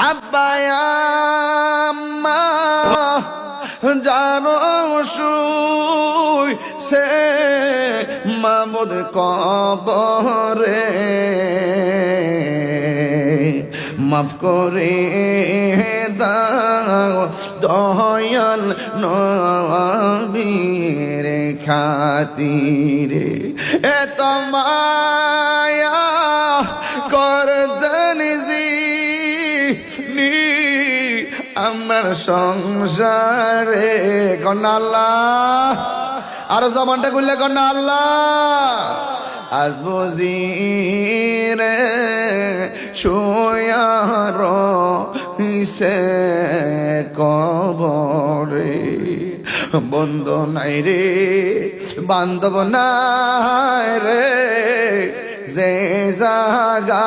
আব্বায়াম্মা যার শুই সে মাবুদ কবরে মাফ করে দাও দয়াল নবীর খাতিরে এত মায়া করতেন যিনি আমার সংসারে কন্যা আল্লাহ আরো জবানটা খুললে কন্যা আল্লাহ আজ বজিরে শোয়ার হিসে কবরে বন্ধু নাই রে বান্ধব নাই রে যে জাগা